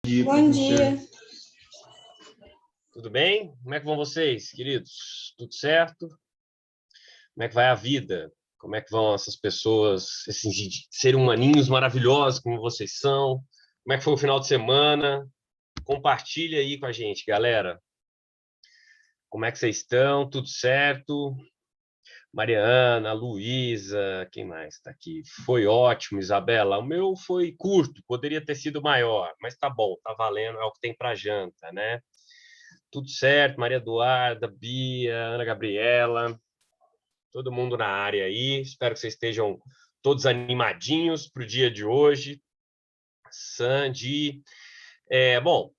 Dia, Bom dia. Tudo bem? Como é que vão vocês, queridos? Tudo certo? Como é que vai a vida? Como é que vão essas pessoas, esses seres humaninhos maravilhosos como vocês são? Como é que foi o final de semana? Compartilha aí com a gente, galera. Como é que vocês estão? Tudo certo? Mariana, Luísa, quem mais está aqui? Foi ótimo, Isabela. O meu foi curto, poderia ter sido maior, mas tá bom, tá valendo, é o que tem para janta, né? Tudo certo, Maria Eduarda, Bia, Ana Gabriela, todo mundo na área aí. Espero que vocês estejam todos animadinhos para o dia de hoje. Sandy. Bom,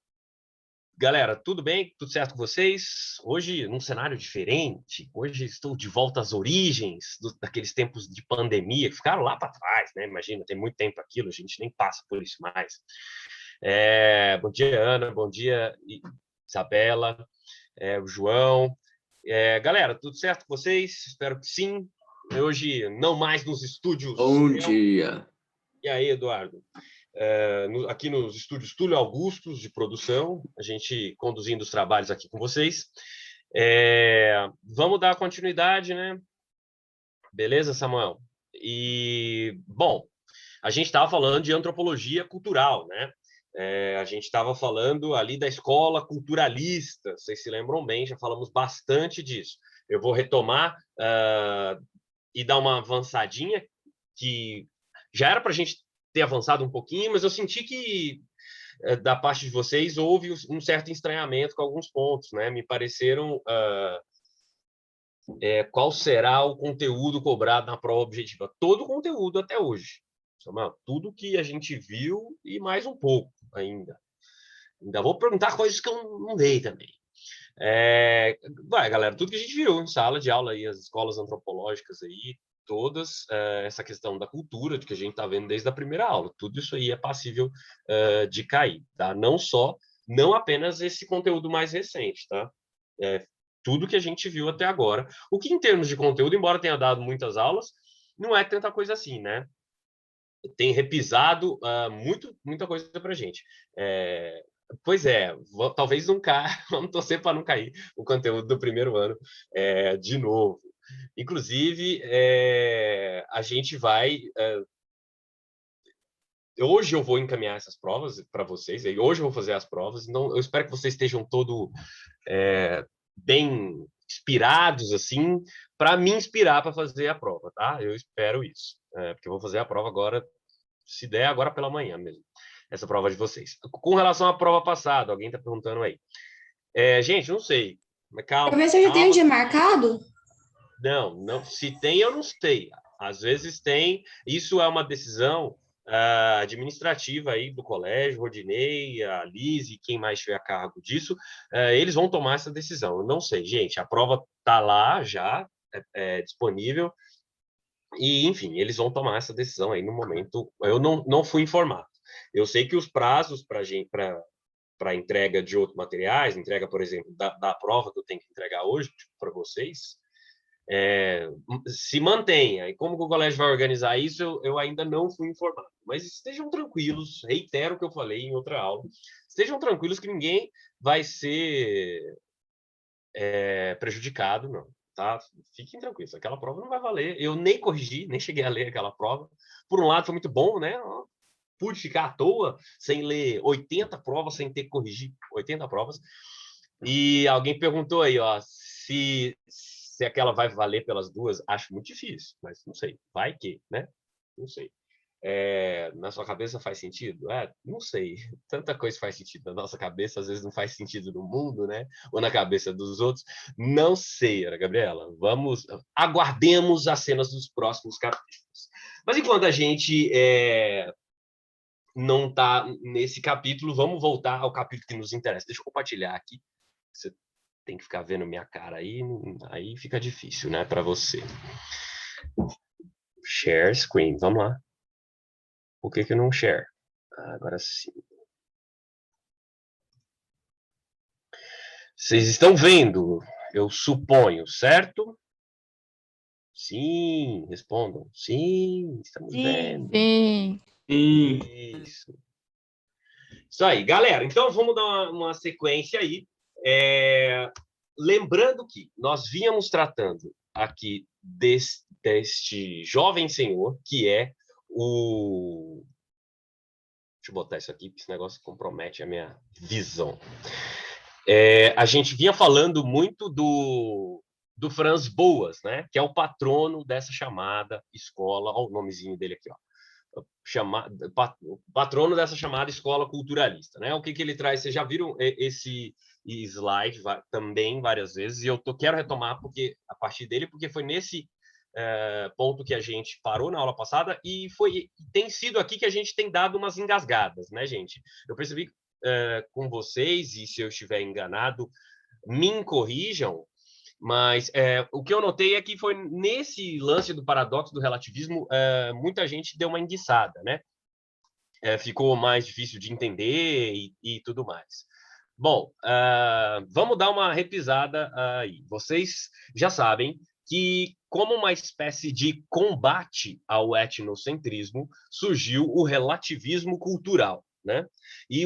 galera, tudo bem? Tudo certo com vocês? Hoje, num cenário diferente, hoje estou de volta às origens daqueles tempos de pandemia, que ficaram lá para trás, né? Imagina, tem muito tempo aquilo, a gente nem passa por isso mais. Bom dia, Ana, bom dia, Isabela, o João. Galera, tudo certo com vocês? Espero que sim. Hoje, não mais nos estúdios. Bom dia. E aí, Eduardo? Aqui nos estúdios Túlio Augustos, de produção, a gente conduzindo os trabalhos aqui com vocês. Vamos dar continuidade, né? Beleza, Samuel? E, bom, a gente estava falando de antropologia cultural, né? A gente estava falando ali da escola culturalista, vocês se lembram bem, já falamos bastante disso. Eu vou retomar e dar uma avançadinha, que já era para a gente ter avançado um pouquinho, mas eu senti que da parte de vocês houve um certo estranhamento com alguns pontos, né? Me pareceram qual será o conteúdo cobrado na prova objetiva. Todo o conteúdo até hoje. Tudo que a gente viu e mais um pouco ainda. Ainda vou perguntar coisas que eu não dei também. Galera, tudo que a gente viu em sala de aula aí, as escolas antropológicas aí, todas, essa questão da cultura, que a gente está vendo desde a primeira aula, tudo isso aí é passível de cair, tá? Não apenas esse conteúdo mais recente, tá? Tudo que a gente viu até agora. O que, em termos de conteúdo, embora tenha dado muitas aulas, não é tanta coisa assim, né? Tem repisado muita coisa para a gente. Pois é, talvez não caia, vamos torcer para não cair o conteúdo do primeiro ano de novo. Inclusive, a gente vai... hoje eu vou encaminhar essas provas para vocês, hoje eu vou fazer as provas, então eu espero que vocês estejam todos bem inspirados, assim, para me inspirar para fazer a prova, tá? Eu espero isso, porque eu vou fazer a prova agora, se der, agora pela manhã mesmo, essa prova de vocês. Com relação à prova passada, alguém está perguntando aí. Gente, não sei. Mas calma. Talvez você já tenha um dia marcado? Não. Se tem, eu não sei. Às vezes tem. Isso é uma decisão administrativa aí do colégio, Rodinei, a Liz e quem mais tiver a cargo disso, eles vão tomar essa decisão. Eu não sei, gente. A prova está lá já, disponível. E, enfim, eles vão tomar essa decisão aí no momento. Eu não fui informado. Eu sei que os prazos para entrega de outros materiais, entrega, por exemplo, da prova que eu tenho que entregar hoje para vocês, se mantenha. E como que o colégio vai organizar isso, eu ainda não fui informado. Mas estejam tranquilos, reitero o que eu falei em outra aula, estejam tranquilos que ninguém vai ser prejudicado, não. Tá? Fiquem tranquilos, aquela prova não vai valer. Eu nem corrigi, nem cheguei a ler aquela prova. Por um lado, foi muito bom, né? Pude ficar à toa sem ler 80 provas, sem ter que corrigir 80 provas. E alguém perguntou aí, ó, se aquela vai valer pelas duas. Acho muito difícil, mas não sei. Vai que, né? Não sei. Na sua cabeça faz sentido? Não sei. Tanta coisa faz sentido na nossa cabeça, às vezes não faz sentido no mundo, né? Ou na cabeça dos outros. Não sei, Ana Gabriela. Aguardemos as cenas dos próximos capítulos. Mas enquanto a gente não está nesse capítulo, vamos voltar ao capítulo que nos interessa. Deixa eu compartilhar aqui. Você tem que ficar vendo minha cara aí fica difícil, né, para você. Share screen, vamos lá. Por que não share? Agora sim. Vocês estão vendo, eu suponho, certo? Sim, respondam. Sim, estamos vendo. Sim. Isso. Isso aí, galera. Então, vamos dar uma sequência aí. Lembrando que nós vínhamos tratando aqui deste jovem senhor, que é o... Deixa eu botar isso aqui, porque esse negócio compromete a minha visão. A gente vinha falando muito do Franz Boas, né? Que é o patrono dessa chamada escola. Olha o nomezinho dele aqui, ó. Patrono dessa chamada escola culturalista, né? O que ele traz? Vocês já viram esse slide também várias vezes, e eu quero retomar a partir dele, porque foi nesse ponto que a gente parou na aula passada, e tem sido aqui que a gente tem dado umas engasgadas, né, gente? Eu percebi com vocês, e se eu estiver enganado, me corrijam, mas o que eu notei é que foi nesse lance do paradoxo do relativismo, muita gente deu uma enguiçada, né? Ficou mais difícil de entender e tudo mais. Bom, vamos dar uma repisada aí. Vocês já sabem que, como uma espécie de combate ao etnocentrismo, surgiu o relativismo cultural, né? E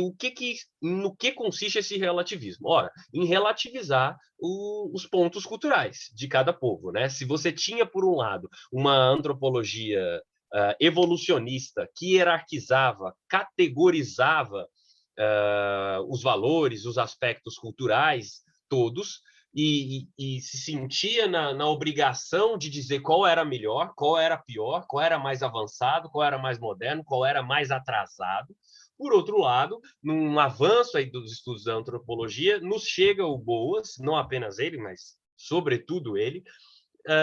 no que consiste esse relativismo? Ora, em relativizar os pontos culturais de cada povo, né? Se você tinha, por um lado, uma antropologia evolucionista que hierarquizava, categorizava os valores, os aspectos culturais todos, e se sentia na obrigação de dizer qual era melhor, qual era pior, qual era mais avançado, qual era mais moderno, qual era mais atrasado. Por outro lado, num avanço aí dos estudos da antropologia, nos chega o Boas, não apenas ele, mas sobretudo ele,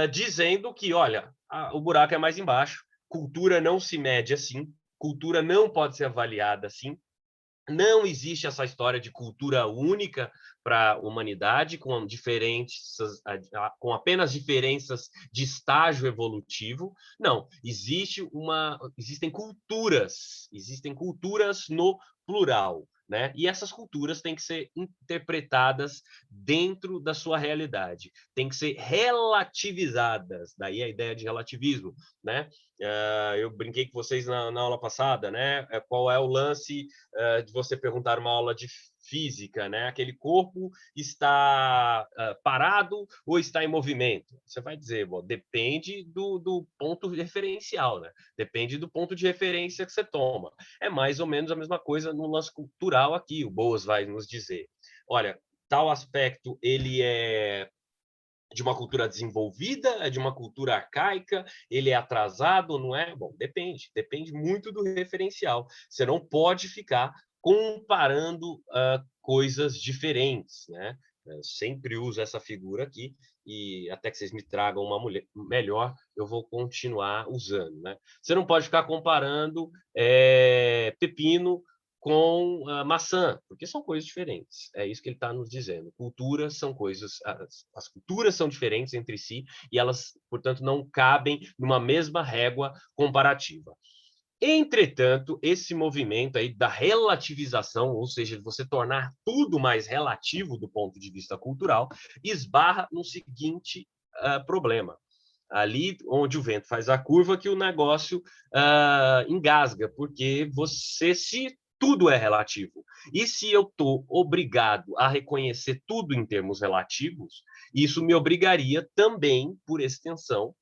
dizendo que, olha, o buraco é mais embaixo, cultura não se mede assim, cultura não pode ser avaliada assim, não existe essa história de cultura única para a humanidade, com apenas diferenças de estágio evolutivo. Não, existem culturas no plural, né? E essas culturas têm que ser interpretadas dentro da sua realidade, têm que ser relativizadas, daí a ideia de relativismo, né? Eu brinquei com vocês na aula passada, né? Qual é o lance de você perguntar uma aula de física, né? Aquele corpo está parado ou está em movimento? Você vai dizer, bom, depende do ponto referencial, né? Depende do ponto de referência que você toma. É mais ou menos a mesma coisa no lance cultural aqui. O Boas vai nos dizer, olha, tal aspecto ele é de uma cultura desenvolvida, é de uma cultura arcaica, ele é atrasado, não é? Bom, depende muito do referencial. Você não pode ficar comparando coisas diferentes, né? Eu sempre uso essa figura aqui, e até que vocês me tragam uma mulher melhor, eu vou continuar usando, né? Você não pode ficar comparando pepino com maçã, porque são coisas diferentes. É isso que ele está nos dizendo. Culturas são coisas, as culturas são diferentes entre si e elas, portanto, não cabem numa mesma régua comparativa. Entretanto, esse movimento aí da relativização, ou seja, de você tornar tudo mais relativo do ponto de vista cultural, esbarra no seguinte problema. Ali onde o vento faz a curva, que o negócio engasga, porque se tudo é relativo, e se eu estou obrigado a reconhecer tudo em termos relativos, isso me obrigaria também, por extensão,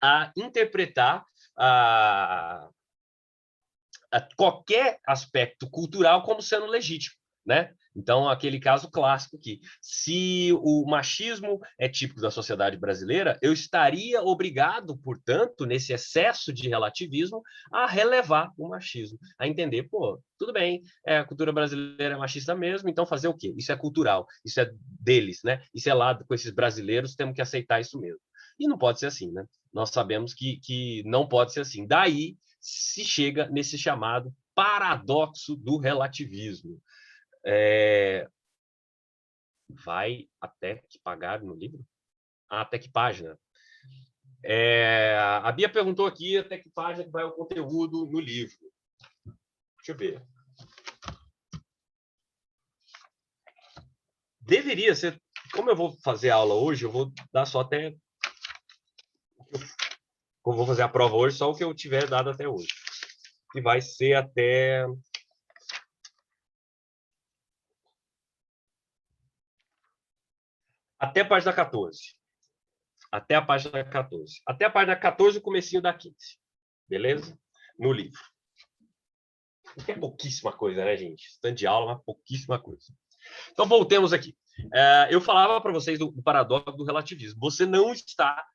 a interpretar qualquer aspecto cultural como sendo legítimo, né? Então, aquele caso clássico aqui. Se o machismo é típico da sociedade brasileira, eu estaria obrigado, portanto, nesse excesso de relativismo, a relevar o machismo, a entender, pô, tudo bem, a cultura brasileira é machista mesmo, então fazer o quê? Isso é cultural, isso é deles, né? Isso é lá com esses brasileiros, temos que aceitar isso mesmo. E não pode ser assim, né? Nós sabemos que não pode ser assim. Daí se chega nesse chamado paradoxo do relativismo. Vai até que pagar no livro? Até que página? A Bia perguntou aqui até que página que vai o conteúdo no livro. Deixa eu ver. Deveria ser... Como eu vou fazer a aula hoje, eu vou dar só até... Eu vou fazer a prova hoje, só o que eu tiver dado até hoje. Que vai ser até... Até a página 14. Até a página 14. Até a página 14, o comecinho da 15. Beleza? No livro. É pouquíssima coisa, né, gente? Tanto de aula, mas pouquíssima coisa. Então, voltemos aqui. Eu falava para vocês do paradoxo do relativismo. Você não está...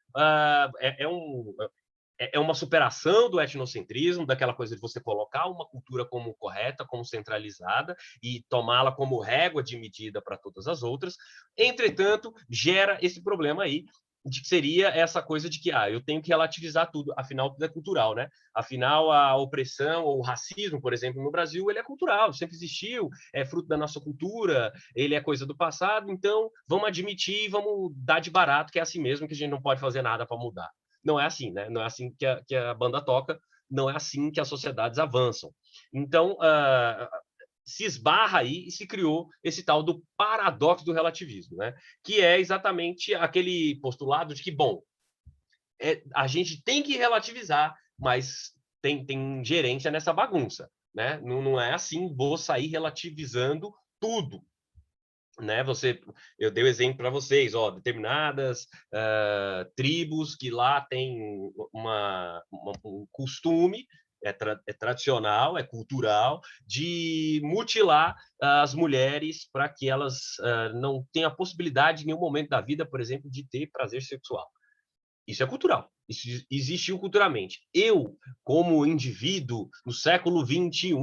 É uma superação do etnocentrismo, daquela coisa de você colocar uma cultura como correta, como centralizada, e tomá-la como régua de medida para todas as outras. Entretanto, gera esse problema aí, de que seria essa coisa de que eu tenho que relativizar tudo, afinal tudo é cultural, né? Afinal, a opressão ou o racismo, por exemplo, no Brasil, ele é cultural, sempre existiu, é fruto da nossa cultura, ele é coisa do passado, então vamos admitir, vamos dar de barato que é assim mesmo, que a gente não pode fazer nada para mudar. Não é assim, né? Não é assim que a banda toca, não é assim que as sociedades avançam. Então, se esbarra aí e se criou esse tal do paradoxo do relativismo, né? Que é exatamente aquele postulado de que, bom, a gente tem que relativizar, mas tem gerência nessa bagunça, né? Não é assim, vou sair relativizando tudo, né? Eu dei o exemplo para vocês, determinadas tribos que lá tem um costume, é tradicional, é cultural, de mutilar as mulheres para que elas não tenham a possibilidade em nenhum momento da vida, por exemplo, de ter prazer sexual. Isso é cultural. Isso existiu culturalmente. Eu, como indivíduo, no século XXI,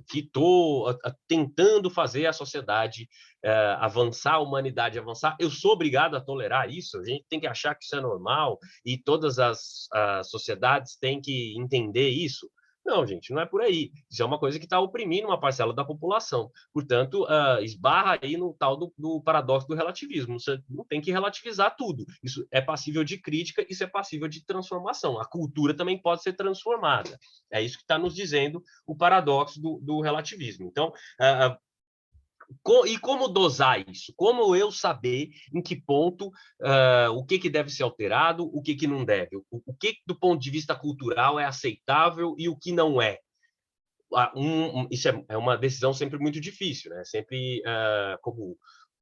que estou tentando fazer a sociedade avançar, a humanidade avançar, eu sou obrigado a tolerar isso. A gente tem que achar que isso é normal e todas as sociedades têm que entender isso. Não, gente, não é por aí. Isso é uma coisa que está oprimindo uma parcela da população. Portanto, esbarra aí no tal do paradoxo do relativismo. Você não tem que relativizar tudo. Isso é passível de crítica, isso é passível de transformação. A cultura também pode ser transformada. É isso que está nos dizendo o paradoxo do relativismo. Então, e como dosar isso? Como eu saber em que ponto o que deve ser alterado, o que não deve? O que, do ponto de vista cultural, é aceitável e o que não é? Isso é uma decisão sempre muito difícil, né? Sempre, como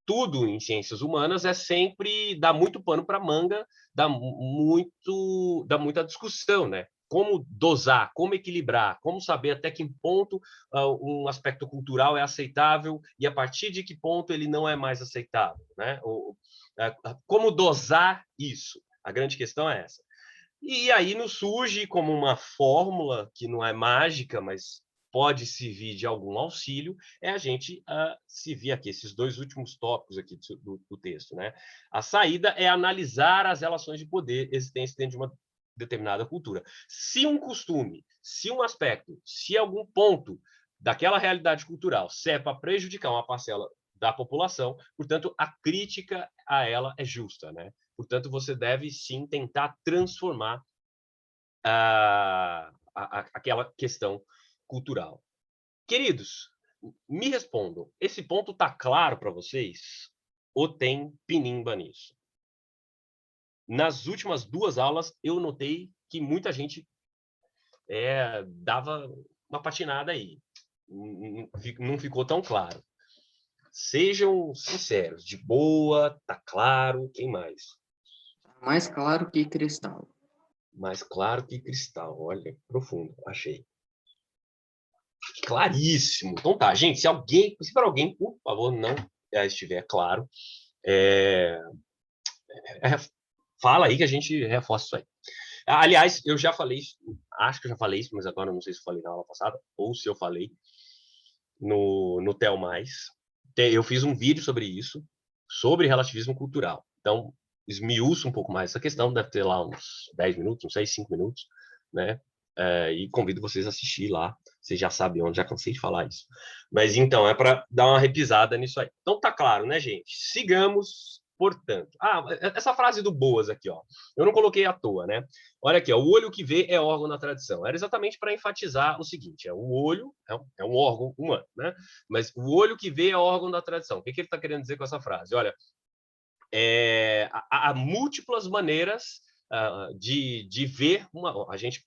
tudo em ciências humanas, é sempre dar muito pano para manga, dá muita discussão, né? Como dosar, como equilibrar, como saber até que ponto um aspecto cultural é aceitável e a partir de que ponto ele não é mais aceitável, né? Como dosar isso? A grande questão é essa. E aí nos surge como uma fórmula que não é mágica, mas pode servir de algum auxílio, é a gente se vir aqui, esses dois últimos tópicos aqui do texto, né? A saída é analisar as relações de poder existentes dentro de uma determinada cultura. Se um costume, se um aspecto, se algum ponto daquela realidade cultural serve para prejudicar uma parcela da população, portanto, a crítica a ela é justa, né? Portanto, você deve sim tentar transformar aquela questão cultural. Queridos, me respondam, esse ponto está claro para vocês? Ou tem pinimba nisso? Nas últimas 2 aulas, eu notei que muita gente dava uma patinada aí. Não ficou tão claro. Sejam sinceros, de boa, tá claro, quem mais? Mais claro que cristal. Mais claro que cristal, olha, profundo, achei. Claríssimo. Então tá, gente, se para alguém, por favor, não estiver claro, fala aí que a gente reforça isso aí. Aliás, eu já falei isso, acho que eu já falei isso, mas agora não sei se eu falei na aula passada, ou se eu falei no Tel Mais. Eu fiz um vídeo sobre isso, sobre relativismo cultural. Então, esmiuço um pouco mais essa questão, deve ter lá uns 10 minutos, não sei, 5 minutos, né? E convido vocês a assistir lá. Vocês já sabem onde, já cansei de falar isso. Mas então, é para dar uma repisada nisso aí. Então tá claro, né, gente? Sigamos, portanto. Essa frase do Boas aqui, ó. Eu não coloquei à toa, né? Olha aqui, ó, o olho que vê é órgão da tradição. Era exatamente para enfatizar o seguinte: o olho é um órgão humano, né? Mas o olho que vê é órgão da tradição. O que ele está querendo dizer com essa frase? Olha, há múltiplas maneiras de ver a gente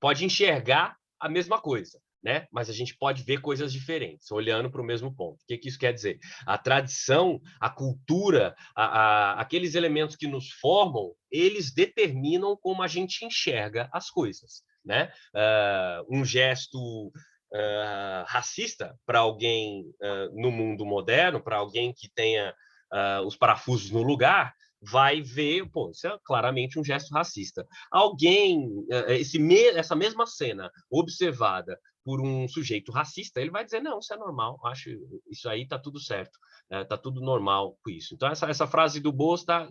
pode enxergar a mesma coisa. né? Mas a gente pode ver coisas diferentes, olhando para o mesmo ponto. O que que isso quer dizer? A tradição, a cultura, aqueles elementos que nos formam, eles determinam como a gente enxerga as coisas, né? Um gesto racista para alguém no mundo moderno, para alguém que tenha os parafusos no lugar, vai ver, pô, isso é claramente um gesto racista. Alguém, essa mesma cena observada por um sujeito racista, ele vai dizer, não, isso é normal, acho isso aí tá tudo certo, tá tudo normal com isso. Então, essa frase do Boas está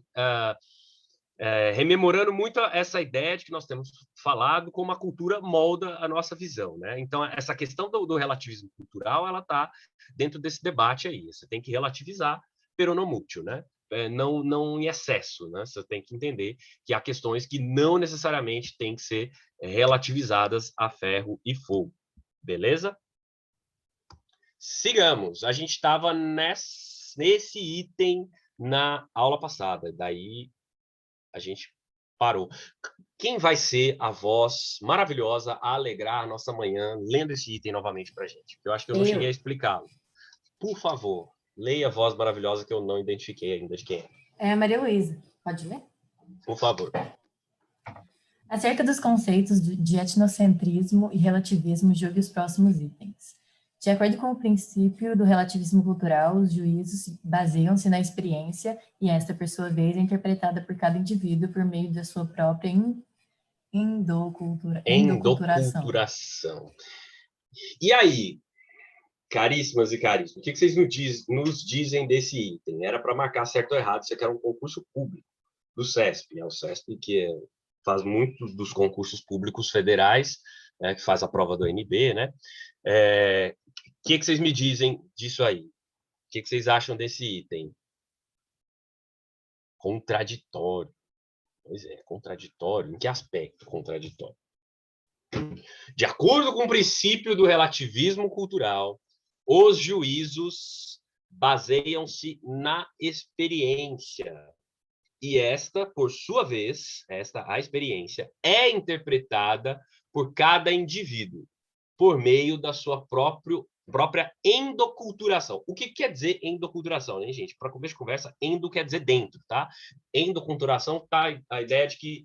rememorando muito essa ideia de que nós temos falado como a cultura molda a nossa visão, né? Então, essa questão do relativismo cultural, ela está dentro desse debate aí. Você tem que relativizar, pero não mútil, né? Não em excesso, né? Você tem que entender que há questões que não necessariamente têm que ser relativizadas a ferro e fogo. Beleza? Sigamos. A gente estava nesse item na aula passada. Daí a gente parou. Quem vai ser a voz maravilhosa a alegrar a nossa manhã lendo esse item novamente para a gente? Eu acho que eu não cheguei a explicá-lo. Por favor, leia a voz maravilhosa que eu não identifiquei ainda de quem é. É a Maria Luísa. Pode ler? Por favor. Acerca dos conceitos de etnocentrismo e relativismo, julgue os próximos itens. De acordo com o princípio do relativismo cultural, os juízos baseiam-se na experiência e esta, por sua vez, é interpretada por cada indivíduo por meio da sua própria endoculturação. E aí, caríssimas e caríssimos, o que vocês nos dizem desse item? Era para marcar certo ou errado, isso aqui era um concurso público do CESP, né? O CESP que faz muitos dos concursos públicos federais, né, que faz a prova do ONB, né? O que vocês me dizem disso aí? O que vocês acham desse item? Contraditório. Pois é, contraditório. Em que aspecto contraditório? De acordo com o princípio do relativismo cultural, os juízos baseiam-se na experiência. E esta, por sua vez, a experiência, é interpretada por cada indivíduo, por meio da sua própria endoculturação. O que quer dizer endoculturação, né, gente? Para começo de conversa, endo quer dizer dentro, tá? Endoculturação tá a ideia de que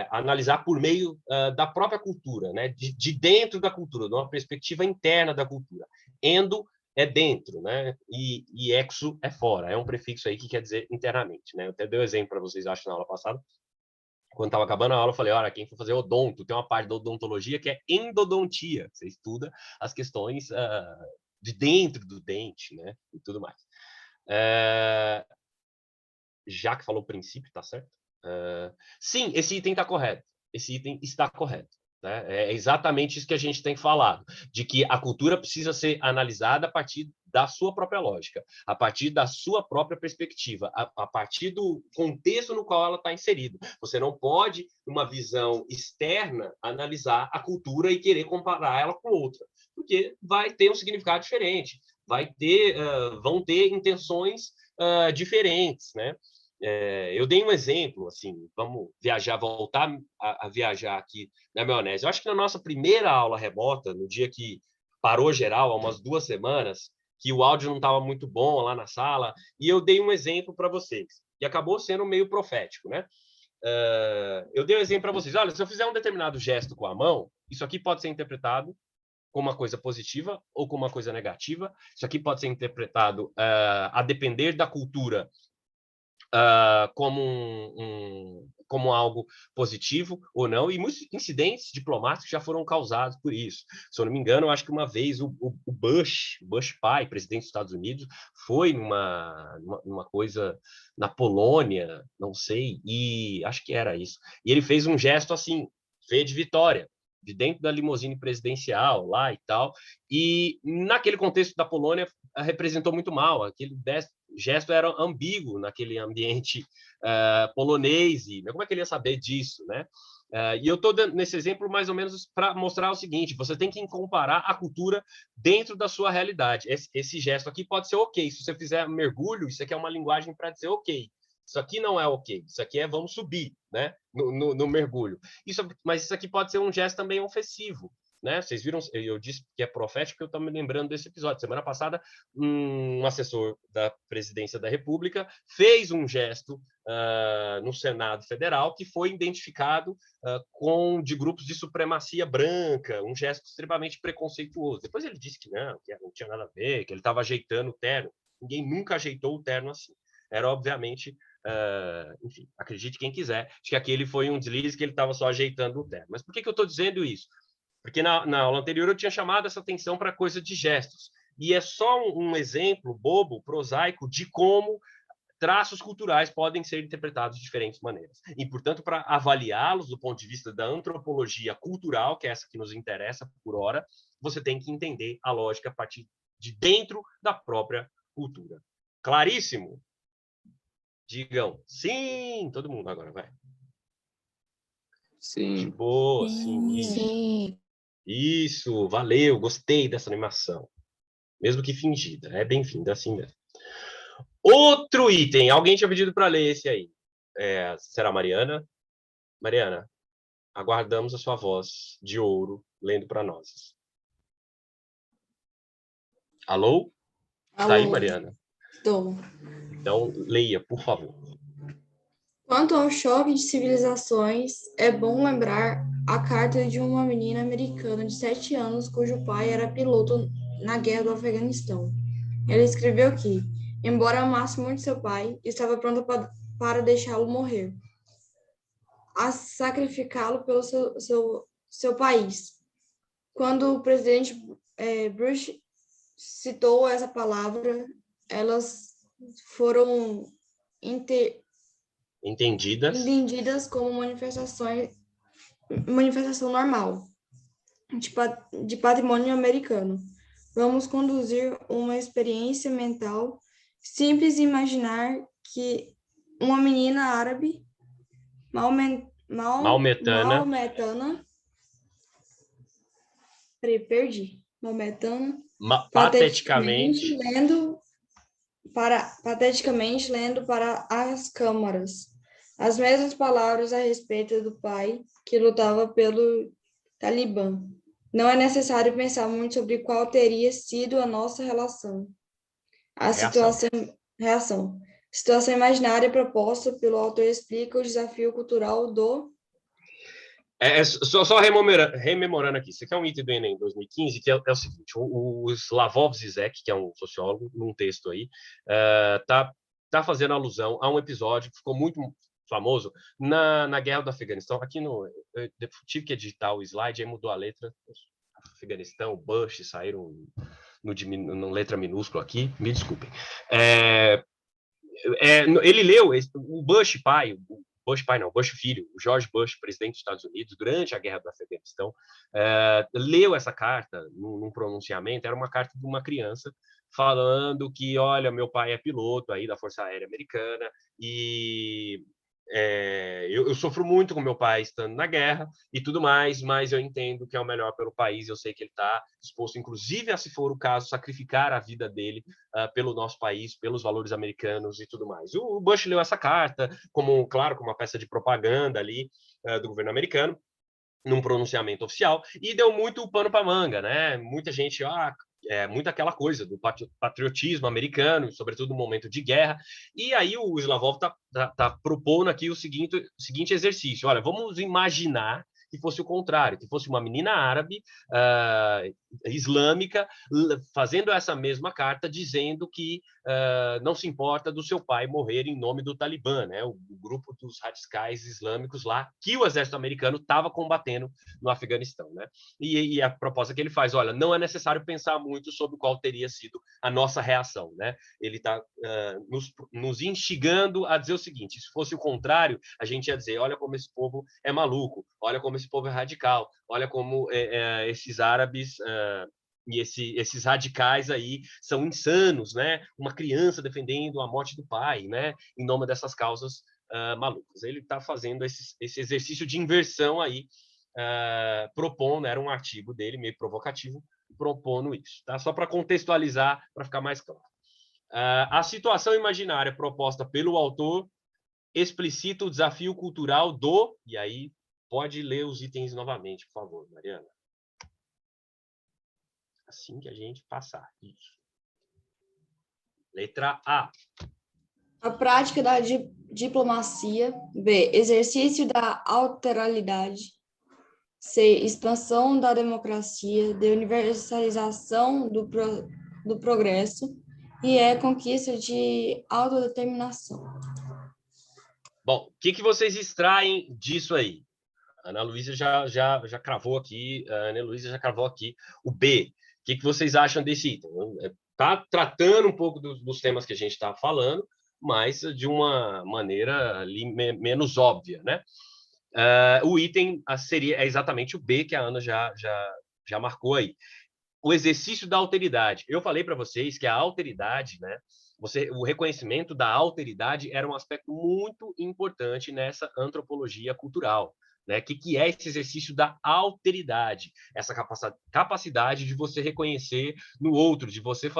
analisar por meio da própria cultura, né? De dentro da cultura, de uma perspectiva interna da cultura. Endo é dentro, né? E exo é fora. É um prefixo aí que quer dizer internamente, né? Eu até dei um exemplo para vocês, acho, na aula passada. Quando estava acabando a aula, eu falei, olha, quem for fazer odonto, tem uma parte da odontologia que é endodontia. Você estuda as questões de dentro do dente, né? E tudo mais. Já que falou o princípio, tá certo? Sim, esse item está correto. Esse item está correto. Né? É exatamente isso que a gente tem falado, de que a cultura precisa ser analisada a partir da sua própria lógica, a partir da sua própria perspectiva, a partir do contexto no qual ela está inserida. Você não pode, numa visão externa, analisar a cultura e querer comparar ela com outra, porque vai ter um significado diferente, vão ter intenções diferentes, né? Eu dei um exemplo, assim, vamos voltar a viajar aqui na maionese. Eu acho que na nossa primeira aula remota, no dia que parou geral, há umas 2 semanas, que o áudio não estava muito bom lá na sala, e eu dei um exemplo para vocês, e acabou sendo meio profético, né? Eu dei um exemplo para vocês. Olha, se eu fizer um determinado gesto com a mão, isso aqui pode ser interpretado como uma coisa positiva ou como uma coisa negativa. Isso aqui pode ser interpretado a depender da cultura como algo positivo ou não, e muitos incidentes diplomáticos já foram causados por isso. Se eu não me engano, eu acho que uma vez o Bush pai, presidente dos Estados Unidos, foi numa coisa na Polônia, não sei, e acho que era isso. E ele fez um gesto assim, V de vitória, de dentro da limusine presidencial lá e tal, e naquele contexto da Polônia representou muito mal, aquele gesto era ambíguo naquele ambiente polonês, e como é que ele ia saber disso, né? E eu estou dando nesse exemplo mais ou menos para mostrar o seguinte: você tem que comparar a cultura dentro da sua realidade. Esse gesto aqui pode ser ok, se você fizer mergulho, isso aqui é uma linguagem para dizer ok. Isso aqui não é ok, isso aqui é vamos subir, né? No mergulho. Mas isso aqui pode ser um gesto também ofensivo. né? Vocês viram, eu disse que é profético, porque eu estou me lembrando desse episódio. Semana passada, um assessor da Presidência da República fez um gesto no Senado Federal que foi identificado de grupos de supremacia branca, um gesto extremamente preconceituoso. Depois ele disse que não tinha nada a ver, que ele estava ajeitando o terno. Ninguém nunca ajeitou o terno assim. Era, obviamente, enfim, acredite quem quiser, acho que aquele foi um deslize que ele estava só ajeitando o terno. Mas por que eu estou dizendo isso? Porque na aula anterior eu tinha chamado essa atenção para a coisa de gestos. E é só um exemplo bobo, prosaico, de como traços culturais podem ser interpretados de diferentes maneiras. E, portanto, para avaliá-los do ponto de vista da antropologia cultural, que é essa que nos interessa por hora, você tem que entender a lógica a partir de dentro da própria cultura. Claríssimo? Digam sim, todo mundo agora, vai. De Sim. boa, sim, isso. Sim. Isso, valeu, gostei dessa animação. Mesmo que fingida, é bem-vinda assim mesmo. Outro item, alguém tinha pedido para ler esse aí. Será a Mariana? Mariana, aguardamos a sua voz de ouro lendo para nós. Alô? Tá aí, Alô. Mariana? Estou. Então, leia, por favor. Quanto ao choque de civilizações, é bom lembrar a carta de uma menina americana de 7 anos cujo pai era piloto na guerra do Afeganistão. Ela escreveu que, embora amasse muito seu pai, estava pronta para deixá-lo morrer, a sacrificá-lo pelo seu país. Quando o presidente Bush citou essa palavra, elas foram entendidas como manifestação normal de patrimônio americano. Vamos conduzir uma experiência mental simples e imaginar que uma menina árabe maometana Pateticamente lendo para as câmaras as mesmas palavras a respeito do pai que lutava pelo Talibã. Não é necessário pensar muito sobre qual teria sido a nossa reação. Situação imaginária proposta pelo autor explica o desafio cultural do... Só rememorando aqui, isso aqui é um item do Enem 2015, que é o seguinte, o Slavoj Zizek, que é um sociólogo, num texto aí, tá fazendo alusão a um episódio que ficou muito famoso na Guerra do Afeganistão. Aqui eu tive que editar o slide, aí mudou a letra. Afeganistão, Bush, saíram no letra minúscula aqui, me desculpem. Ele leu, o Bush pai, Bush filho, o George Bush, presidente dos Estados Unidos, durante a Guerra do Afeganistão, leu essa carta num pronunciamento, era uma carta de uma criança, falando que, olha, meu pai é piloto aí da Força Aérea Americana e eu sofro muito com meu pai estando na guerra e tudo mais, mas eu entendo que é o melhor pelo país, eu sei que ele está disposto, inclusive, a, se for o caso, sacrificar a vida dele pelo nosso país, pelos valores americanos e tudo mais. O Bush leu essa carta, claro, como uma peça de propaganda ali do governo americano, num pronunciamento oficial, e deu muito pano para manga, né? Muita gente, muito aquela coisa do patriotismo americano, sobretudo no momento de guerra, e aí o Slavoj tá propondo aqui o seguinte exercício, olha, vamos imaginar que fosse o contrário, que fosse uma menina árabe, islâmica, fazendo essa mesma carta, dizendo que não se importa do seu pai morrer em nome do Talibã, né? O grupo dos radicais islâmicos lá, que o exército americano estava combatendo no Afeganistão, né? E a proposta que ele faz, olha, não é necessário pensar muito sobre qual teria sido a nossa reação, né? Ele está nos instigando a dizer o seguinte, se fosse o contrário, a gente ia dizer, olha como esse povo é maluco, olha como esse povo é radical, olha como esses árabes e esses radicais aí são insanos, né? Uma criança defendendo a morte do pai, né? Em nome dessas causas malucas. Ele está fazendo esse exercício de inversão aí, propondo, era um artigo dele, meio provocativo, propondo isso, tá? Só para contextualizar, para ficar mais claro. A situação imaginária proposta pelo autor explicita o desafio cultural do... E aí, pode ler os itens novamente, por favor, Mariana. assim que a gente passar. Isso. Letra A. A prática da diplomacia. B. Exercício da alteralidade. C. Expansão da democracia. D. Universalização do progresso. E E. Conquista de autodeterminação. Bom, o que vocês extraem disso aí? A Ana Luísa já cravou aqui, a Ana Luísa já cravou aqui o B. O que vocês acham desse item? Está tratando um pouco dos temas que a gente está falando, mas de uma maneira ali menos óbvia, né? O item é exatamente o B que a Ana já marcou aí. O exercício da alteridade. Eu falei para vocês que a alteridade, né? O reconhecimento da alteridade era um aspecto muito importante nessa antropologia cultural. Né? O que é esse exercício da alteridade? Essa capacidade de você reconhecer no outro, de você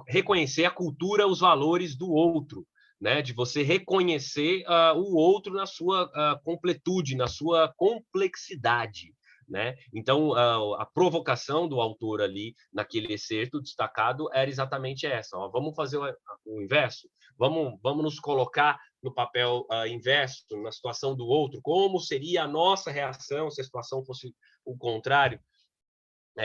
reconhecer a cultura, os valores do outro, né? De você reconhecer o outro na sua completude, na sua complexidade. Né? Então, a provocação do autor ali, naquele excerto destacado, era exatamente essa. Ó, vamos fazer o inverso? Vamos nos colocar no papel inverso, na situação do outro? Como seria a nossa reação se a situação fosse o contrário?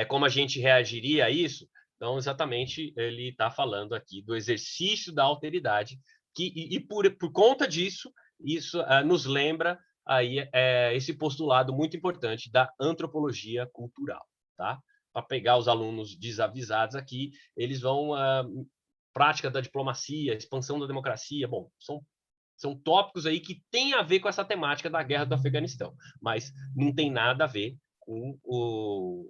Como a gente reagiria a isso? Então, exatamente, ele está falando aqui do exercício da alteridade, e por conta disso, isso nos lembra aí esse postulado muito importante da antropologia cultural, tá? Para pegar os alunos desavisados aqui, eles vão prática da diplomacia, expansão da democracia, bom, são tópicos aí que têm a ver com essa temática da guerra do Afeganistão, mas não tem nada a ver com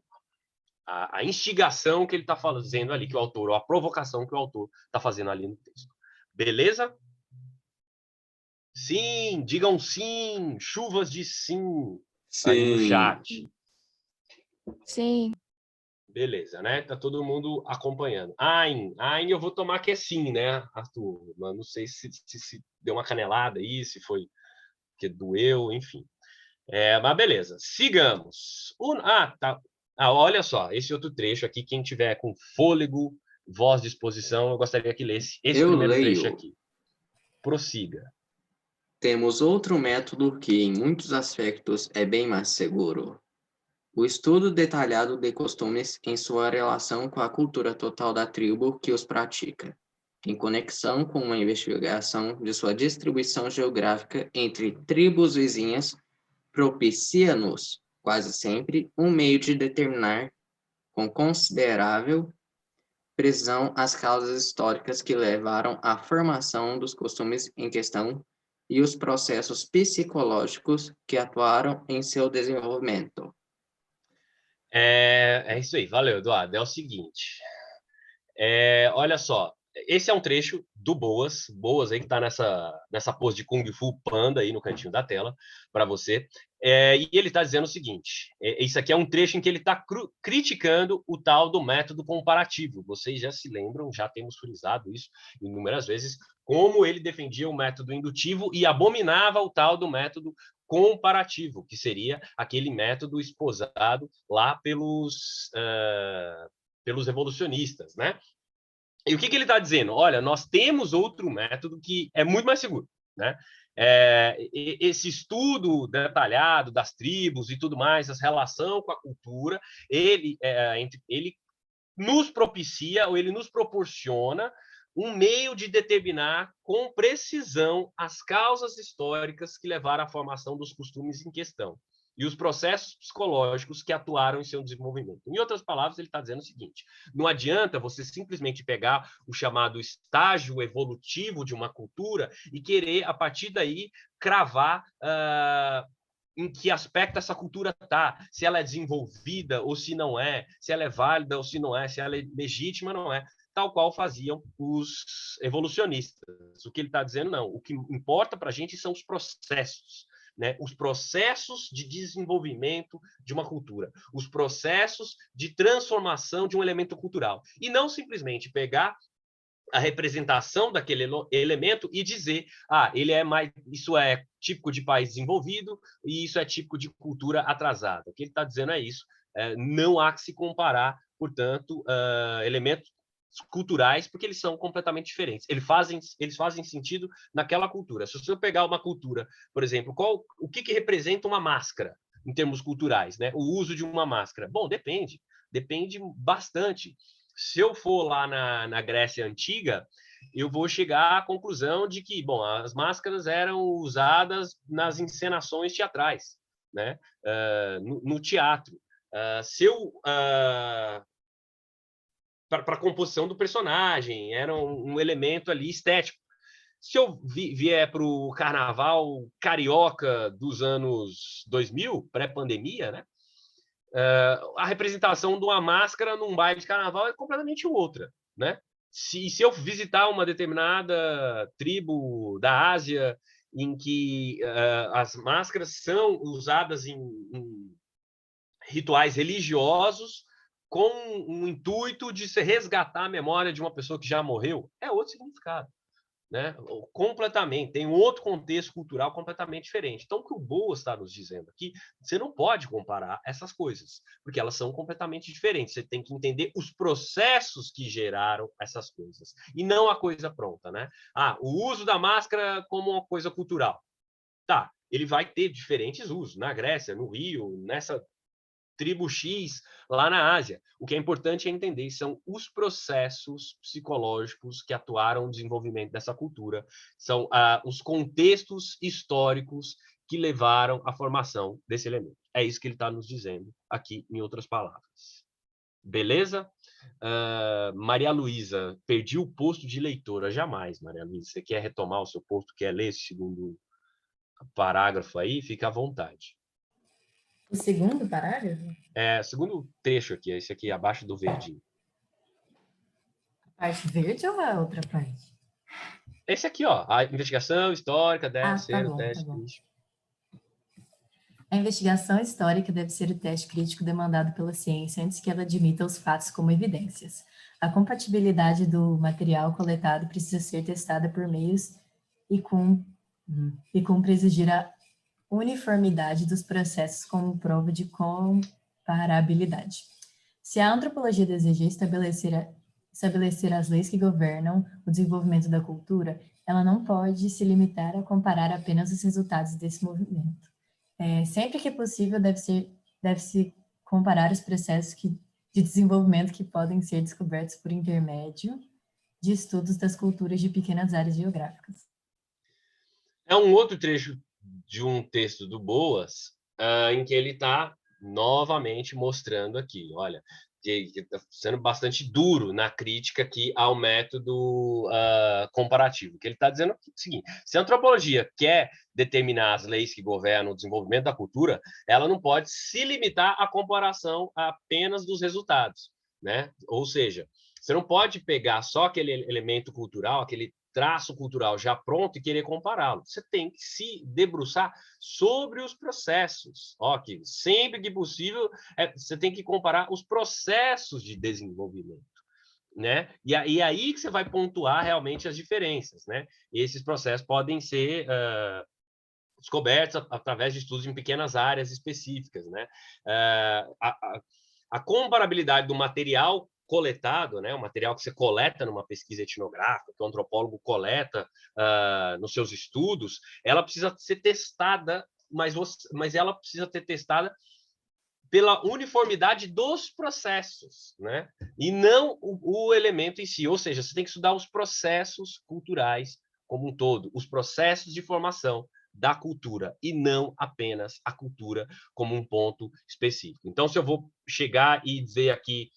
a instigação que ele está fazendo ali, que o autor, ou a provocação que o autor está fazendo ali no texto. Beleza? Sim, digam sim, chuvas de sim, ali no chat. Sim. Beleza, né? Tá todo mundo acompanhando. Ain, eu vou tomar que é sim, né, Arthur? Mas não sei se deu uma canelada aí, se foi que doeu, enfim. Mas beleza, sigamos. Tá. Olha só, esse outro trecho aqui, quem tiver com fôlego, voz de exposição, eu gostaria que lesse esse primeiro trecho aqui. Prossiga. Temos outro método que, em muitos aspectos, é bem mais seguro. O estudo detalhado de costumes em sua relação com a cultura total da tribo que os pratica, em conexão com uma investigação de sua distribuição geográfica entre tribos vizinhas, propicia-nos, quase sempre, um meio de determinar, com considerável precisão, as causas históricas que levaram à formação dos costumes em questão e os processos psicológicos que atuaram em seu desenvolvimento. É isso aí, valeu, Eduardo. É o seguinte, olha só, esse é um trecho do Boas aí que está nessa pose de Kung Fu Panda aí no cantinho da tela para você, e ele está dizendo o seguinte, isso aqui é um trecho em que ele está criticando o tal do método comparativo. Vocês já se lembram, já temos frisado isso inúmeras vezes, como ele defendia o método indutivo e abominava o tal do método comparativo, que seria aquele método esposado lá pelos evolucionistas, né? E o que ele está dizendo? Olha, nós temos outro método que é muito mais seguro, né? Esse estudo detalhado das tribos e tudo mais, essa relação com a cultura, ele nos propicia, ou ele nos proporciona um meio de determinar com precisão as causas históricas que levaram à formação dos costumes em questão e os processos psicológicos que atuaram em seu desenvolvimento. Em outras palavras, ele está dizendo o seguinte: não adianta você simplesmente pegar o chamado estágio evolutivo de uma cultura e querer, a partir daí, cravar em que aspecto essa cultura está, se ela é desenvolvida ou se não é, se ela é válida ou se não é, se ela é legítima ou não é, tal qual faziam os evolucionistas. O que ele está dizendo, não. O que importa para a gente são os processos. Né, os processos de desenvolvimento de uma cultura, os processos de transformação de um elemento cultural, e não simplesmente pegar a representação daquele elemento e dizer, isso é típico de país desenvolvido e isso é típico de cultura atrasada. O que ele está dizendo é isso. Não há que se comparar portanto, elementos culturais, porque eles são completamente diferentes. Eles fazem sentido naquela cultura. Se você pegar uma cultura, por exemplo, o que representa uma máscara em termos culturais, né? O uso de uma máscara. Bom, depende bastante. Se eu for lá na Grécia Antiga, eu vou chegar à conclusão de que, bom, as máscaras eram usadas nas encenações teatrais, né? No teatro. Para a composição do personagem, era um elemento ali estético. Se eu vier para o carnaval carioca dos anos 2000, pré-pandemia, né? A representação de uma máscara num baile de carnaval é completamente outra, né? Se eu visitar uma determinada tribo da Ásia em que as máscaras são usadas em rituais religiosos com um intuito de se resgatar a memória de uma pessoa que já morreu, é outro significado, né? Completamente, tem um outro contexto cultural completamente diferente. Então, o que o Boas está nos dizendo aqui, você não pode comparar essas coisas, porque elas são completamente diferentes. Você tem que entender os processos que geraram essas coisas, e não a coisa pronta, né? O uso da máscara como uma coisa cultural. Tá, ele vai ter diferentes usos na Grécia, no Rio, nessa tribo X lá na Ásia. O que é importante é entender são os processos psicológicos que atuaram no desenvolvimento dessa cultura, são os contextos históricos que levaram à formação desse elemento. É isso que ele está nos dizendo aqui, em outras palavras. Beleza? Maria Luísa, perdi o posto de leitora. Jamais, Maria Luísa. Você quer retomar o seu posto, quer ler esse segundo parágrafo aí? Fica à vontade. O segundo parágrafo? Segundo trecho aqui, esse aqui, abaixo do verdinho. A parte verde ou a outra parte? Esse aqui, ó, a investigação histórica deve ser o teste crítico. A investigação histórica deve ser o teste crítico demandado pela ciência antes que ela admita os fatos como evidências. A compatibilidade do material coletado precisa ser testada por meios e cumpre exigir a uniformidade dos processos como prova de comparabilidade. Se a antropologia deseja estabelecer as leis que governam o desenvolvimento da cultura, ela não pode se limitar a comparar apenas os resultados desse movimento. Sempre que possível, deve-se comparar os processos de desenvolvimento que podem ser descobertos por intermédio de estudos das culturas de pequenas áreas geográficas. É um outro trecho de um texto do Boas, em que ele está novamente mostrando aqui, olha, que está sendo bastante duro na crítica aqui ao método comparativo, que ele está dizendo o seguinte: se a antropologia quer determinar as leis que governam o desenvolvimento da cultura, ela não pode se limitar à comparação apenas dos resultados, né? Ou seja, você não pode pegar só aquele elemento cultural, aquele traço cultural já pronto e querer compará-lo. Você tem que se debruçar sobre os processos. Ok, sempre que possível, você tem que comparar os processos de desenvolvimento, né? E aí que você vai pontuar realmente as diferenças, né? E esses processos podem ser descobertos através de estudos em pequenas áreas específicas, né? A comparabilidade do material coletado, né, o material que você coleta numa pesquisa etnográfica, que o antropólogo coleta nos seus estudos, ela precisa ser testada, mas ela precisa ser testada pela uniformidade dos processos, né? E não o elemento em si. Ou seja, você tem que estudar os processos culturais como um todo, os processos de formação da cultura, e não apenas a cultura como um ponto específico. Então, se eu vou chegar e dizer aqui,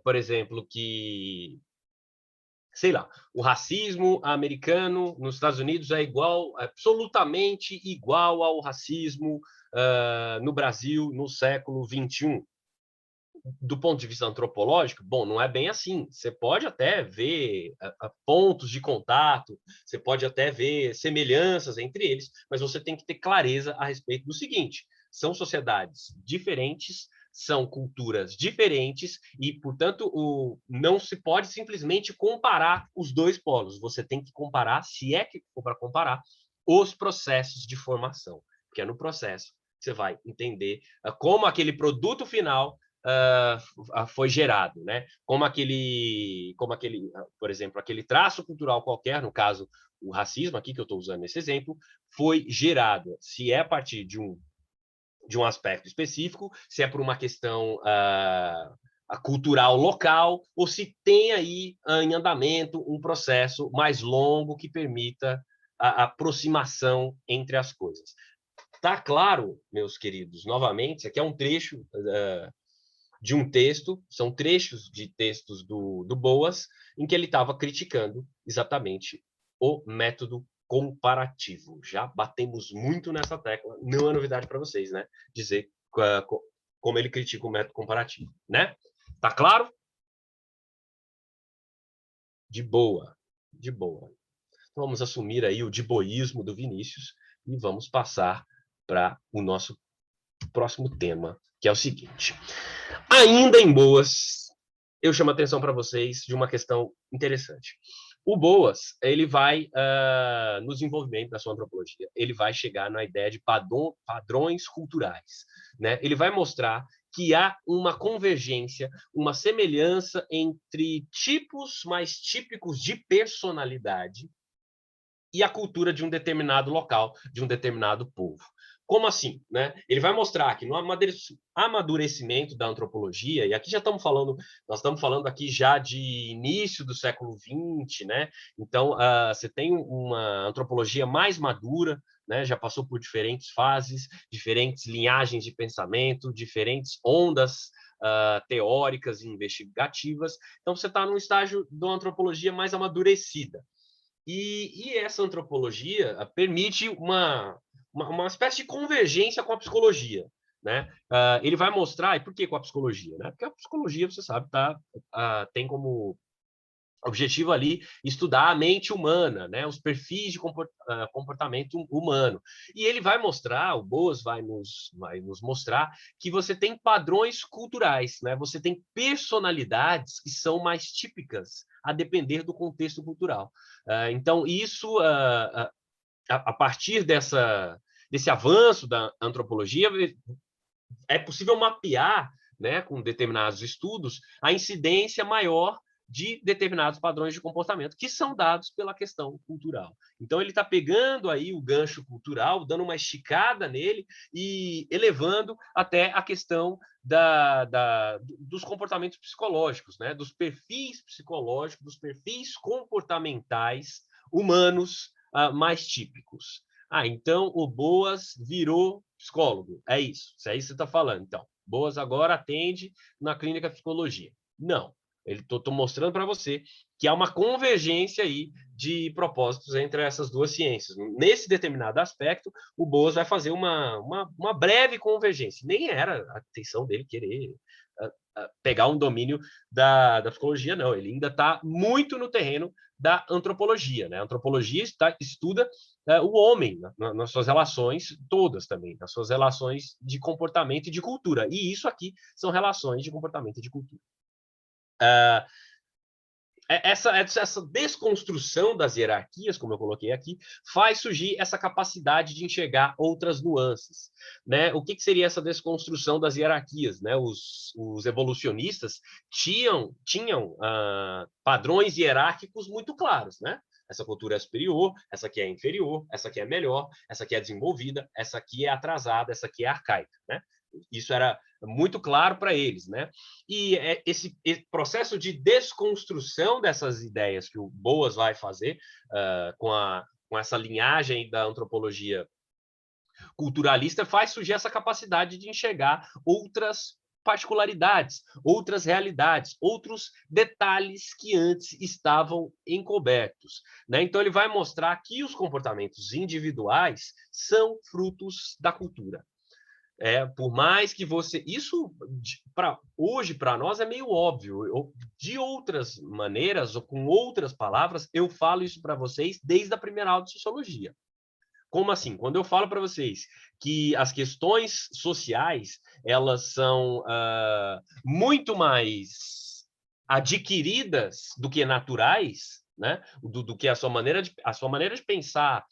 por exemplo, que, sei lá, o racismo americano nos Estados Unidos é absolutamente igual ao racismo no Brasil no século XXI. Do ponto de vista antropológico, bom, não é bem assim. Você pode até ver pontos de contato, você pode até ver semelhanças entre eles, mas você tem que ter clareza a respeito do seguinte: são sociedades diferentes, são culturas diferentes e, portanto, não se pode simplesmente comparar os dois polos. Você tem que comparar, se é que for para comparar, os processos de formação, porque é no processo que você vai entender como aquele produto final foi gerado, né? Como aquele, por exemplo, aquele traço cultural qualquer, no caso o racismo aqui que eu estou usando nesse exemplo, foi gerado. Se é a partir de um aspecto específico, se é por uma questão cultural local, ou se tem aí em andamento um processo mais longo que permita a aproximação entre as coisas. Tá claro, meus queridos, novamente, isso aqui é um trecho de um texto, são trechos de textos do Boas, em que ele estava criticando exatamente o método comparativo. Já batemos muito nessa tecla, não é novidade para vocês, né? Dizer como ele critica o método comparativo, né? Tá claro? De boa, de boa. Então, vamos assumir aí o diboísmo do Vinícius e vamos passar para o nosso próximo tema, que é o seguinte. Ainda em Boas, eu chamo a atenção para vocês de uma questão interessante. O Boas, ele vai, no desenvolvimento da sua antropologia, ele vai chegar na ideia de padrões culturais, né? Ele vai mostrar que há uma convergência, uma semelhança entre tipos mais típicos de personalidade e a cultura de um determinado local, de um determinado povo. Como assim? Né? Ele vai mostrar que no amadurecimento da antropologia, e aqui já estamos falando, nós estamos falando aqui já de início do século XX, né? Então, você tem uma antropologia mais madura, né? Já passou por diferentes fases, diferentes linhagens de pensamento, diferentes ondas teóricas e investigativas. Então, você está num estágio de uma antropologia mais amadurecida. E essa antropologia permite uma espécie de convergência com a psicologia, né? Ele vai mostrar, e por que com a psicologia? Né? Porque a psicologia, você sabe, tem como objetivo ali estudar a mente humana, né? Os perfis de comportamento humano. E ele vai mostrar, o Boas vai nos mostrar que você tem padrões culturais, né? Você tem personalidades que são mais típicas a depender do contexto cultural. Então, isso, a partir desse avanço da antropologia, é possível mapear, né, com determinados estudos, a incidência maior de determinados padrões de comportamento que são dados pela questão cultural. Então, ele está pegando aí o gancho cultural, dando uma esticada nele e elevando até a questão dos comportamentos psicológicos, né? Dos perfis psicológicos, dos perfis comportamentais humanos mais típicos. Então o Boas virou psicólogo. É isso. Isso aí você está falando. Então, Boas agora atende na clínica de psicologia. Não. Estou mostrando para você que há uma convergência aí de propósitos entre essas duas ciências. Nesse determinado aspecto, o Boas vai fazer uma breve convergência. Nem era a intenção dele querer pegar um domínio da psicologia, não. Ele ainda está muito no terreno da antropologia, né? A antropologia estuda o homem nas suas relações todas também, nas suas relações de comportamento e de cultura. E isso aqui são relações de comportamento e de cultura. Essa desconstrução das hierarquias, como eu coloquei aqui, faz surgir essa capacidade de enxergar outras nuances, né? O que seria essa desconstrução das hierarquias, né? Os evolucionistas tinham padrões hierárquicos muito claros, né? Essa cultura é superior, essa aqui é inferior, essa aqui é melhor, essa aqui é desenvolvida, essa aqui é atrasada, essa aqui é arcaica, né? Isso era muito claro para eles, né? E esse processo de desconstrução dessas ideias que o Boas vai fazer com essa linhagem da antropologia culturalista faz surgir essa capacidade de enxergar outras particularidades, outras realidades, outros detalhes que antes estavam encobertos, né? Então ele vai mostrar que os comportamentos individuais são frutos da cultura. Por mais que você... Isso, hoje, para nós, é meio óbvio. De outras maneiras, ou com outras palavras, eu falo isso para vocês desde a primeira aula de Sociologia. Como assim? Quando eu falo para vocês que as questões sociais, elas são muito mais adquiridas do que naturais, né? do que a sua maneira de pensar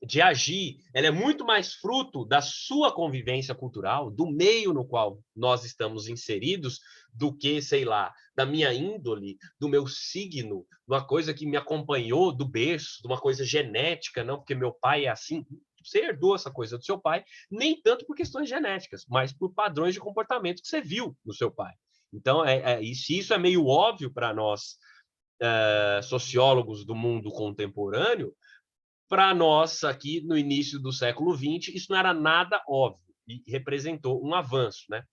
de agir, ela é muito mais fruto da sua convivência cultural, do meio no qual nós estamos inseridos, do que, sei lá, da minha índole, do meu signo, de uma coisa que me acompanhou do berço, de uma coisa genética, não porque meu pai é assim. Você herdou essa coisa do seu pai, nem tanto por questões genéticas, mas por padrões de comportamento que você viu no seu pai. Então, isso é meio óbvio para nós, sociólogos do mundo contemporâneo. Para nós, aqui no início do século XX, isso não era nada óbvio e representou um avanço, né?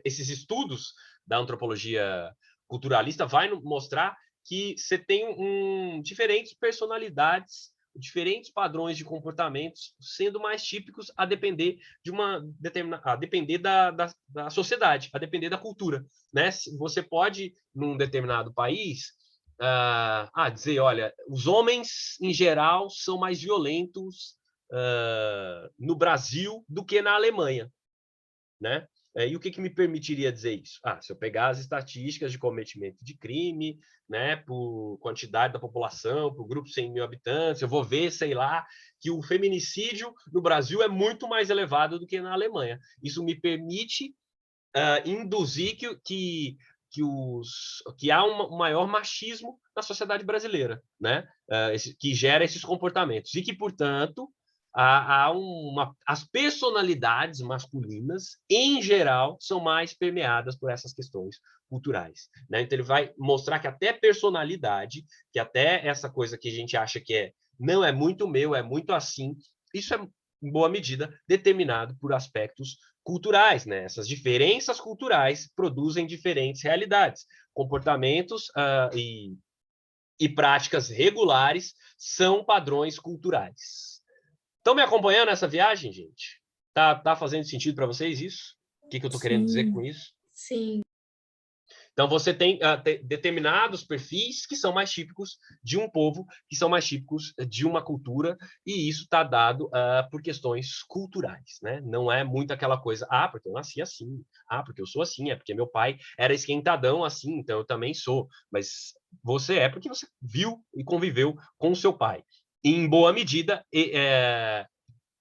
Esses estudos da antropologia culturalista vai mostrar que você tem diferentes personalidades, diferentes padrões de comportamentos sendo mais típicos a depender a depender da sociedade, a depender da cultura, né? Você pode, num determinado país, dizer, olha, os homens em geral são mais violentos no Brasil do que na Alemanha, né? E o que me permitiria dizer isso? Se eu pegar as estatísticas de cometimento de crime, né, por quantidade da população, por grupo de 100 mil habitantes, eu vou ver, sei lá, que o feminicídio no Brasil é muito mais elevado do que na Alemanha. Isso me permite induzir que há um maior machismo na sociedade brasileira, né? Que gera esses comportamentos. E que, portanto, as personalidades masculinas, em geral, são mais permeadas por essas questões culturais, né? Então, ele vai mostrar que até personalidade, que até essa coisa que a gente acha que não é muito meu, é muito assim, isso é, em boa medida, determinado por aspectos culturais, né? Essas diferenças culturais produzem diferentes realidades. Comportamentos e práticas regulares são padrões culturais. Estão me acompanhando nessa viagem, gente? Tá fazendo sentido para vocês isso? O que eu estou querendo dizer com isso? Sim. Então, você tem determinados perfis que são mais típicos de um povo, que são mais típicos de uma cultura, e isso está dado por questões culturais, né? Não é muito aquela coisa, porque eu nasci assim, porque eu sou assim, é porque meu pai era esquentadão assim, então eu também sou. Mas você é porque você viu e conviveu com o seu pai. E, em boa medida,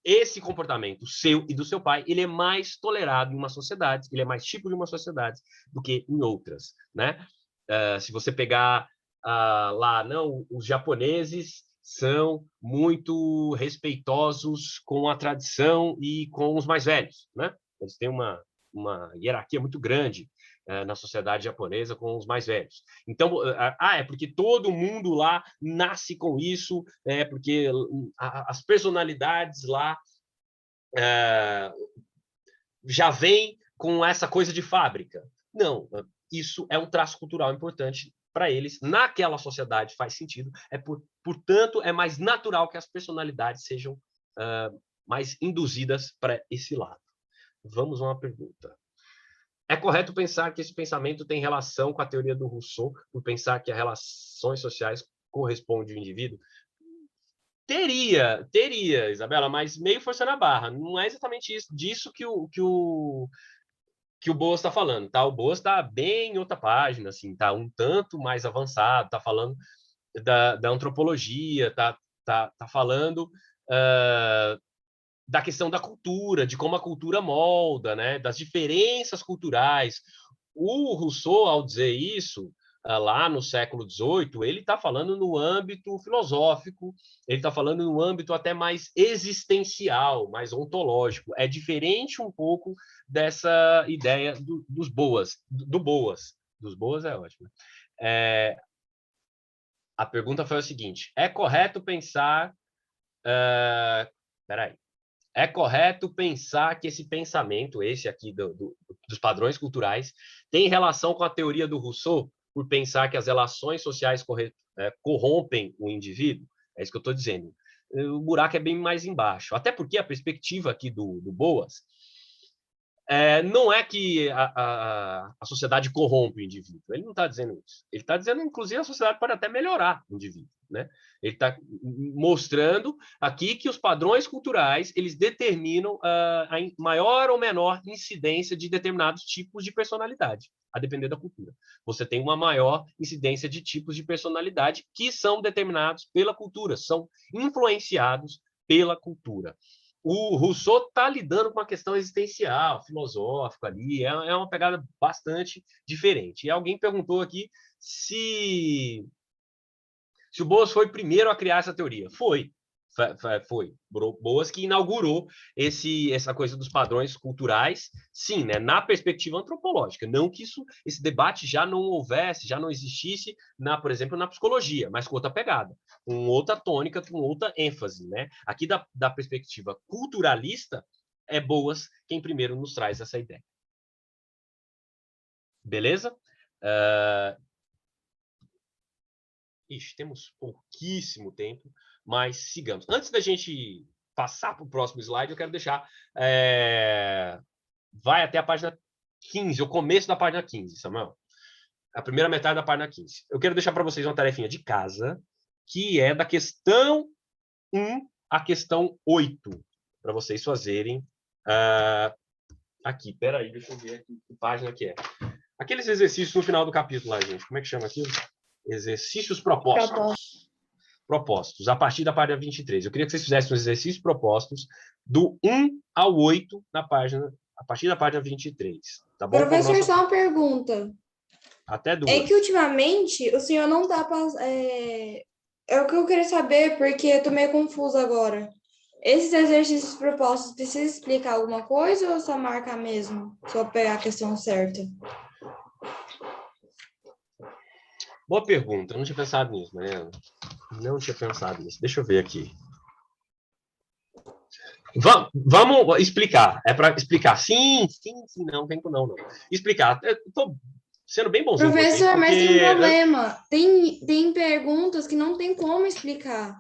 esse comportamento seu e do seu pai, ele é mais tolerado em uma sociedade, ele é mais típico de uma sociedade do que em outras, né? Se você pegar os japoneses são muito respeitosos com a tradição e com os mais velhos, né? Eles têm uma hierarquia muito grande na sociedade japonesa com os mais velhos. Então, é porque todo mundo lá nasce com isso, porque as personalidades lá já vêm com essa coisa de fábrica. Não, isso é um traço cultural importante para eles, naquela sociedade faz sentido, portanto, é mais natural que as personalidades sejam mais induzidas para esse lado. Vamos a uma pergunta. É correto pensar que esse pensamento tem relação com a teoria do Rousseau, por pensar que as relações sociais correspondem ao indivíduo? Teria, Isabela, mas meio forçando a barra. Não é exatamente disso que o Boas está falando, tá? O Boas está bem em outra página, assim, tá um tanto mais avançado, tá falando da antropologia, tá falando da questão da cultura, de como a cultura molda, né? Das diferenças culturais. O Rousseau, ao dizer isso, lá no século XVIII, ele está falando no âmbito filosófico, ele está falando no âmbito até mais existencial, mais ontológico. É diferente um pouco dessa ideia dos Boas, do Boas. Dos Boas é ótimo. A pergunta foi o seguinte: é correto pensar... Peraí. É correto pensar que esse pensamento, esse aqui dos padrões culturais, tem relação com a teoria do Rousseau, por pensar que as relações sociais corrompem o indivíduo? É isso que eu estou dizendo. O buraco é bem mais embaixo. Até porque a perspectiva aqui do Boas não é que a sociedade corrompe o indivíduo. Ele não está dizendo isso. Ele está dizendo, inclusive, a sociedade pode até melhorar o indivíduo, né? Ele está mostrando aqui que os padrões culturais eles determinam a maior ou menor incidência de determinados tipos de personalidade, a depender da cultura. Você tem uma maior incidência de tipos de personalidade que são determinados pela cultura, são influenciados pela cultura. O Rousseau está lidando com uma questão existencial, filosófica ali, é uma pegada bastante diferente. E alguém perguntou aqui se o Boas foi o primeiro a criar essa teoria. Foi. Boas que inaugurou essa coisa dos padrões culturais, sim, né, na perspectiva antropológica. Não que esse debate já não houvesse, já não existisse, por exemplo, na psicologia, mas com outra pegada, com outra tônica, com outra ênfase. Né? Aqui, da perspectiva culturalista, é Boas quem primeiro nos traz essa ideia. Beleza? Temos pouquíssimo tempo, mas sigamos. Antes da gente passar para o próximo slide, eu quero deixar... vai até a página 15, o começo da página 15, Samuel. A primeira metade da página 15. Eu quero deixar para vocês uma tarefinha de casa, que é da questão 1 à questão 8, para vocês fazerem aqui. Peraí, deixa eu ver aqui que página que é. Aqueles exercícios no final do capítulo lá, gente. Como é que chama aquilo? Exercícios propostos, a partir da página 23. Eu queria que vocês fizessem os exercícios propostos do 1 ao 8 a partir da página 23. Tá bom? Professor, só uma pergunta. Até 2. É que ultimamente o senhor não dá para... É o que eu queria saber, porque eu tô meio confusa agora. Esses exercícios propostos, precisa explicar alguma coisa ou só marcar mesmo? Só pegar a questão certa? Boa pergunta. Eu não tinha pensado nisso, Mariana. Não tinha pensado nisso. Deixa eu ver aqui. Vamos explicar. É para explicar. Sim, não, tem não. Explicar. Eu tô sendo bem bonzinho. Professor, mas tem um problema. Tem perguntas que não tem como explicar.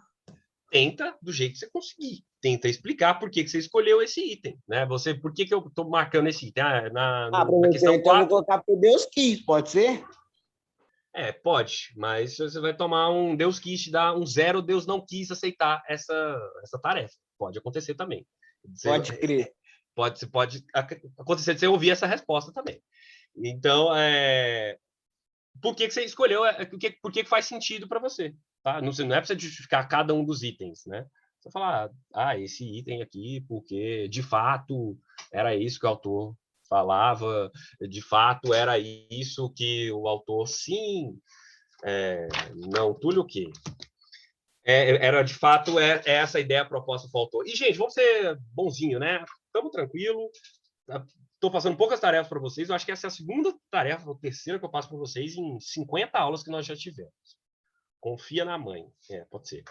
Tenta do jeito que você conseguir. Tenta explicar por que você escolheu esse item, né? Por que eu estou marcando esse item? Na questão 4... Então eu vou colocar porque Deus quis, pode ser? Pode, mas você vai tomar um Deus quis te dar um 0, Deus não quis aceitar essa tarefa. Pode acontecer também. Pode crer. Pode acontecer de você ouvir essa resposta também. Então, por que você escolheu? Por que faz sentido para você? Tá? Não é para você justificar cada um dos itens, né? Você falar, esse item aqui, porque de fato era isso que o autor falava, de fato era isso que o autor, sim, não, Túlio o quê? Era de fato essa ideia proposta para o autor. E, gente, vamos ser bonzinho, né? Estamos tranquilo. Estou passando poucas tarefas para vocês. Eu acho que essa é a segunda tarefa, ou terceira que eu passo para vocês em 50 aulas que nós já tivemos. Confia na mãe. Pode ser.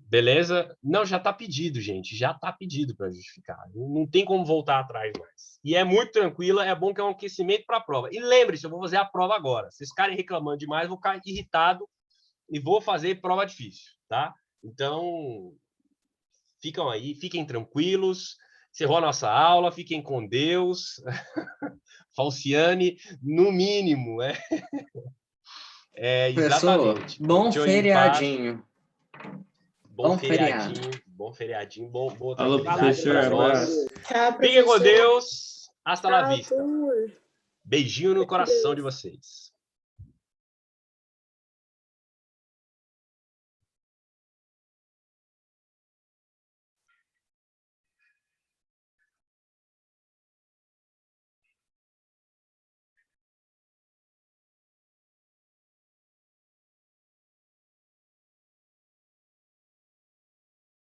Beleza? Não, já está pedido, gente. Já está pedido para justificar. Não tem como voltar atrás mais. E é muito tranquila, é bom que é um aquecimento para a prova. E lembre-se, eu vou fazer a prova agora. Se vocês ficarem reclamando demais, eu vou ficar irritado e vou fazer prova difícil, tá? Então, ficam aí, fiquem tranquilos. Encerrou a nossa aula, fiquem com Deus. Falciane, no mínimo. Professor, Exatamente. bom feriadinho. Bom feriadinho, boa Alô, tranquilidade professor, para nós. Tchau, Fiquem com professor. Deus. Hasta la Tchau, vista. Arthur. Beijinho no coração de vocês.